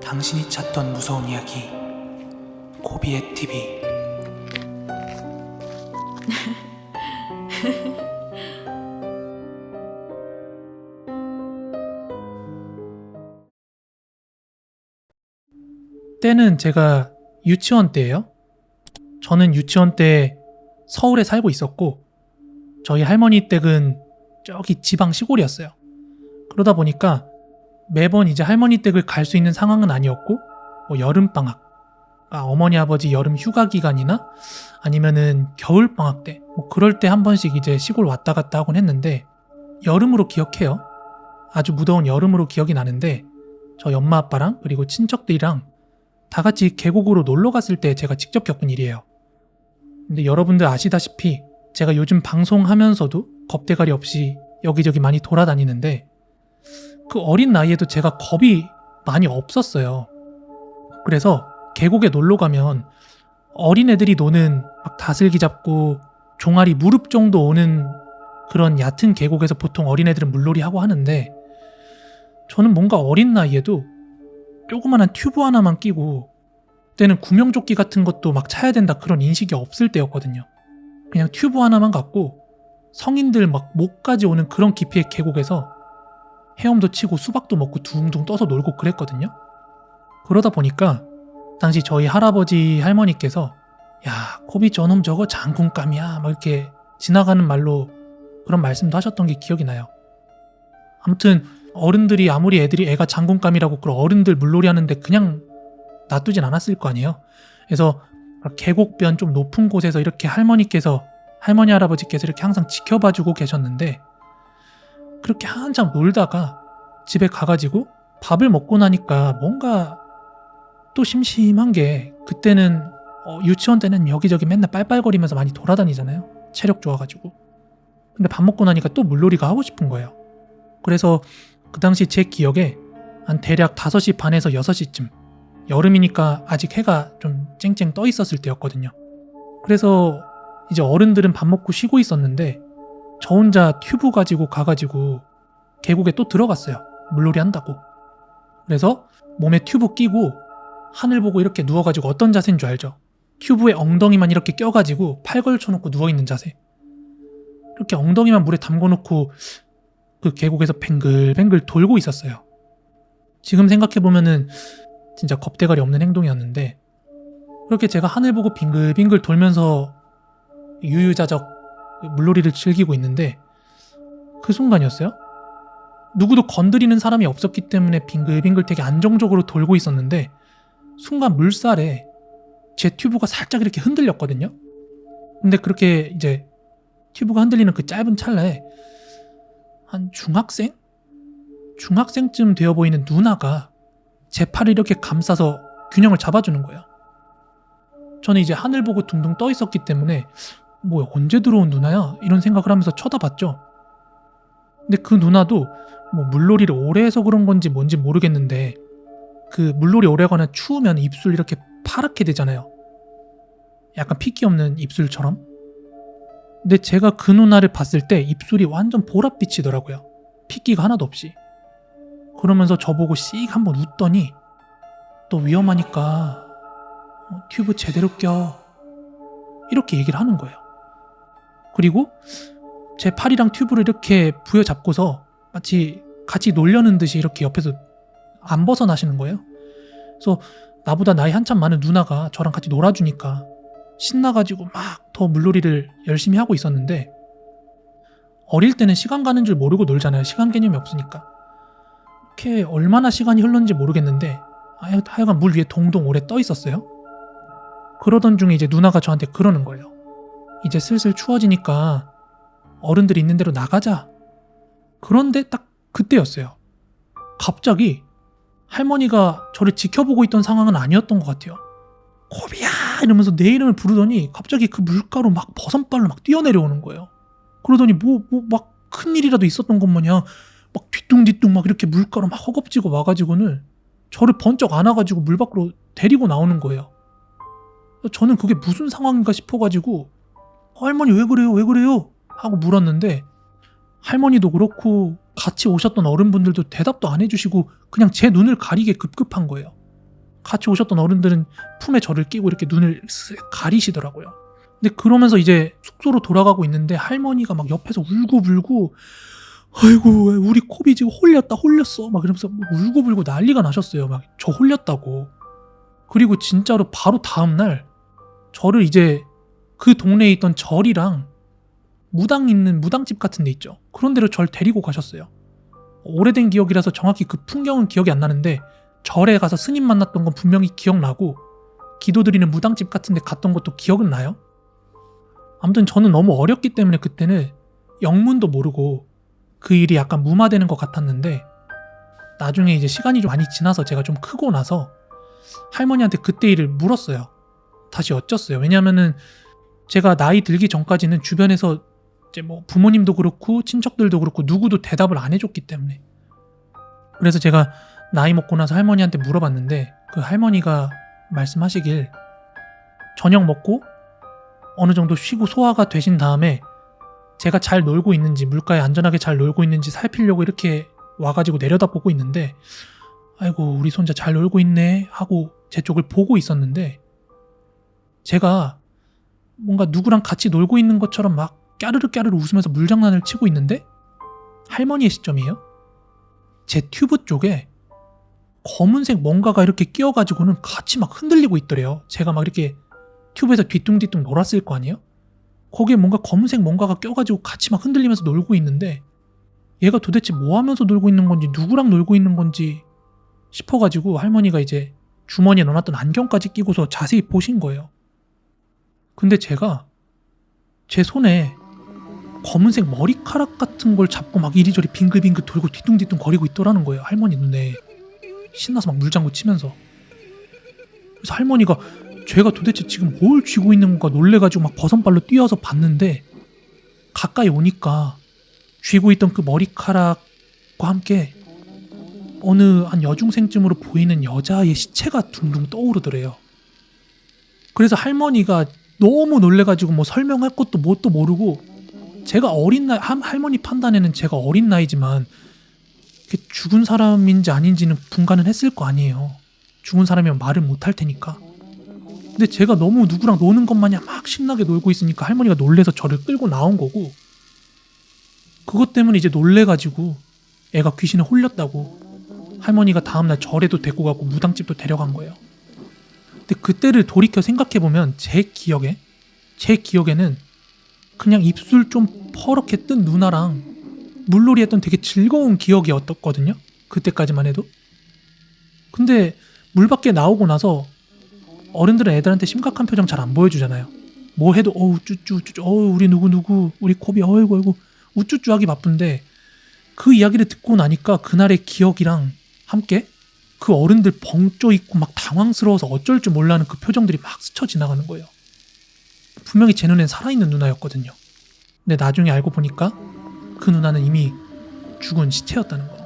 당신이 찾던 무서운 이야기 고비의 TV. 때는 제가 유치원 때예요. 저는 유치원 때 서울에 살고 있었고 저희 할머니 댁은 저기 지방 시골이었어요. 그러다 보니까 매번 이제 할머니 댁을 갈 수 있는 상황은 아니었고 여름방학, 어머니 아버지 여름 휴가 기간이나 아니면은 겨울방학 때 그럴 때 한 번씩 이제 시골 왔다 갔다 하곤 했는데 여름으로 기억해요. 아주 무더운 여름으로 기억이 나는데 저희 엄마 아빠랑 그리고 친척들이랑 다 같이 계곡으로 놀러 갔을 때 제가 직접 겪은 일이에요. 근데 여러분들 아시다시피 제가 요즘 방송하면서도 겁대가리 없이 여기저기 많이 돌아다니는데 그 어린 나이에도 제가 겁이 많이 없었어요. 그래서 계곡에 놀러 가면 어린애들이 노는 막 다슬기 잡고 종아리 무릎 정도 오는 그런 얕은 계곡에서 보통 어린애들은 물놀이 하고 하는데 저는 뭔가 어린 나이에도 조그만한 튜브 하나만 끼고 그때는 구명조끼 같은 것도 막 차야 된다 그런 인식이 없을 때였거든요. 그냥 튜브 하나만 갖고 성인들 막 목까지 오는 그런 깊이의 계곡에서 헤엄도 치고 수박도 먹고 둥둥 떠서 놀고 그랬거든요. 그러다 보니까 당시 저희 할아버지 할머니께서 야 코비 저놈 저거 장군감이야 막 이렇게 지나가는 말로 그런 말씀도 하셨던 게 기억이 나요. 아무튼 어른들이 아무리 애가 장군감이라고 그런 어른들 물놀이 하는데 그냥 놔두진 않았을 거 아니에요. 그래서 계곡변 좀 높은 곳에서 이렇게 할머니 할아버지께서 이렇게 항상 지켜봐주고 계셨는데 그렇게 한참 놀다가 집에 가가지고 밥을 먹고 나니까 뭔가 또 심심한 게 그때는 유치원 때는 여기저기 맨날 빨빨거리면서 많이 돌아다니잖아요. 체력 좋아가지고. 근데 밥 먹고 나니까 또 물놀이가 하고 싶은 거예요. 그래서 그 당시 제 기억에 한 대략 5시 반에서 6시쯤 여름이니까 아직 해가 좀 쨍쨍 떠 있었을 때였거든요. 그래서 이제 어른들은 밥 먹고 쉬고 있었는데 저 혼자 튜브 가지고 가가지고 계곡에 또 들어갔어요. 물놀이 한다고. 그래서 몸에 튜브 끼고 하늘 보고 이렇게 누워가지고 어떤 자세인 줄 알죠? 튜브에 엉덩이만 이렇게 껴가지고 팔 걸쳐놓고 누워있는 자세. 이렇게 엉덩이만 물에 담궈놓고 그 계곡에서 뱅글뱅글 돌고 있었어요. 지금 생각해보면은 진짜 겁대가리 없는 행동이었는데 그렇게 제가 하늘 보고 빙글빙글 돌면서 유유자적 물놀이를 즐기고 있는데 그 순간이었어요. 누구도 건드리는 사람이 없었기 때문에 빙글빙글 되게 안정적으로 돌고 있었는데 순간 물살에 제 튜브가 살짝 이렇게 흔들렸거든요. 근데 그렇게 이제 튜브가 흔들리는 그 짧은 찰나에 한 중학생쯤 되어 보이는 누나가 제 팔을 이렇게 감싸서 균형을 잡아주는 거예요. 저는 이제 하늘 보고 둥둥 떠 있었기 때문에 뭐야 언제 들어온 누나야? 이런 생각을 하면서 쳐다봤죠. 근데 그 누나도 물놀이를 오래 해서 그런 건지 뭔지 모르겠는데 그 물놀이 오래 하거나 추우면 입술 이렇게 파랗게 되잖아요. 약간 핏기 없는 입술처럼. 근데 제가 그 누나를 봤을 때 입술이 완전 보랏빛이더라고요. 핏기가 하나도 없이. 그러면서 저보고 씩 한번 웃더니 너 위험하니까 튜브 제대로 껴 이렇게 얘기를 하는 거예요. 그리고 제 팔이랑 튜브를 이렇게 부여잡고서 마치 같이 놀려는 듯이 이렇게 옆에서 안 벗어나시는 거예요. 그래서 나보다 나이 한참 많은 누나가 저랑 같이 놀아주니까 신나가지고 막 더 물놀이를 열심히 하고 있었는데 어릴 때는 시간 가는 줄 모르고 놀잖아요. 시간 개념이 없으니까. 이렇게 얼마나 시간이 흘렀는지 모르겠는데 하여간 물 위에 동동 오래 떠 있었어요. 그러던 중에 이제 누나가 저한테 그러는 거예요. 이제 슬슬 추워지니까 어른들 있는 대로 나가자. 그런데 딱 그때였어요. 갑자기 할머니가 저를 지켜보고 있던 상황은 아니었던 것 같아요. 코비야 이러면서 내 이름을 부르더니 갑자기 그 물가로 막 버선발로 막 뛰어내려오는 거예요. 그러더니 막 큰일이라도 있었던 것 마냥 막 뒤뚱뒤뚱 막 이렇게 물가로 막 허겁지겁 와가지고는 저를 번쩍 안아가지고 물 밖으로 데리고 나오는 거예요. 저는 그게 무슨 상황인가 싶어가지고 할머니 왜 그래요? 하고 물었는데 할머니도 그렇고 같이 오셨던 어른분들도 대답도 안 해주시고 그냥 제 눈을 가리게 급급한 거예요. 같이 오셨던 어른들은 품에 저를 끼고 이렇게 눈을 가리시더라고요. 근데 그러면서 이제 숙소로 돌아가고 있는데 할머니가 막 옆에서 울고불고 아이고 우리 코비 지금 홀렸어 막 이러면서 울고불고 난리가 나셨어요. 막 저 홀렸다고. 그리고 진짜로 바로 다음날 저를 이제 그 동네에 있던 절이랑 무당 있는 무당집 같은 데 있죠. 그런 데로 절 데리고 가셨어요. 오래된 기억이라서 정확히 그 풍경은 기억이 안 나는데 절에 가서 스님 만났던 건 분명히 기억나고 기도드리는 무당집 같은 데 갔던 것도 기억은 나요. 아무튼 저는 너무 어렸기 때문에 그때는 영문도 모르고 그 일이 약간 무마되는 것 같았는데 나중에 이제 시간이 좀 많이 지나서 제가 좀 크고 나서 할머니한테 그때 일을 물었어요. 다시 여쭸어요. 왜냐면은 제가 나이 들기 전까지는 주변에서 이제 뭐 부모님도 그렇고 친척들도 그렇고 누구도 대답을 안 해줬기 때문에. 그래서 제가 나이 먹고 나서 할머니한테 물어봤는데 그 할머니가 말씀하시길 저녁 먹고 어느 정도 쉬고 소화가 되신 다음에 제가 잘 놀고 있는지 물가에 안전하게 잘 놀고 있는지 살피려고 이렇게 와가지고 내려다보고 있는데 아이고 우리 손자 잘 놀고 있네 하고 제 쪽을 보고 있었는데 제가 뭔가 누구랑 같이 놀고 있는 것처럼 막 까르르 웃으면서 물장난을 치고 있는데 할머니의 시점이에요. 제 튜브 쪽에 검은색 뭔가가 이렇게 끼어가지고는 같이 막 흔들리고 있더래요. 제가 막 이렇게 튜브에서 뒤뚱뒤뚱 놀았을 거 아니에요? 거기에 뭔가 검은색 뭔가가 껴가지고 같이 막 흔들리면서 놀고 있는데 얘가 도대체 뭐 하면서 놀고 있는 건지 누구랑 놀고 있는 건지 싶어가지고 할머니가 이제 주머니에 넣어놨던 안경까지 끼고서 자세히 보신 거예요. 근데 제가 제 손에 검은색 머리카락 같은 걸 잡고 막 이리저리 빙글빙글 돌고 뒤뚱뒤뚱 거리고 있더라는 거예요. 할머니 눈에. 신나서 막 물장구 치면서. 그래서 할머니가 제가 도대체 지금 뭘 쥐고 있는 건가 놀래가지고 막 버선발로 뛰어서 봤는데 가까이 오니까 쥐고 있던 그 머리카락과 함께 어느 한 여중생쯤으로 보이는 여자의 시체가 둥둥 떠오르더래요. 그래서 할머니가 너무 놀래가지고 뭐 설명할 것도 뭣도 모르고 제가 어린 나이, 할머니 판단에는 제가 어린 나이지만 죽은 사람인지 아닌지는 분간은 했을 거 아니에요. 죽은 사람이면 말을 못할 테니까. 근데 제가 너무 누구랑 노는 것 마냥 막 신나게 놀고 있으니까 할머니가 놀래서 저를 끌고 나온 거고 그것 때문에 이제 놀래가지고 애가 귀신에 홀렸다고 할머니가 다음날 절에도 데리고 가고 무당집도 데려간 거예요. 근데 그때를 돌이켜 생각해보면 제 기억에는 그냥 입술 좀 퍼렇게 뜬 누나랑 물놀이 했던 되게 즐거운 기억이었거든요. 그때까지만 해도. 근데 물 밖에 나오고 나서 어른들은 애들한테 심각한 표정 잘 안 보여주잖아요. 뭐 해도 어우 쭈쭈 어우 우리 누구 우리 코비 어이구 우쭈쭈 하기 바쁜데 그 이야기를 듣고 나니까 그날의 기억이랑 함께 그 어른들 벙쪄 있고 막 당황스러워서 어쩔 줄 몰라하는 그 표정들이 막 스쳐 지나가는 거예요. 분명히 제 눈엔 살아있는 누나였거든요. 근데 나중에 알고 보니까 그 누나는 이미 죽은 시체였다는 거.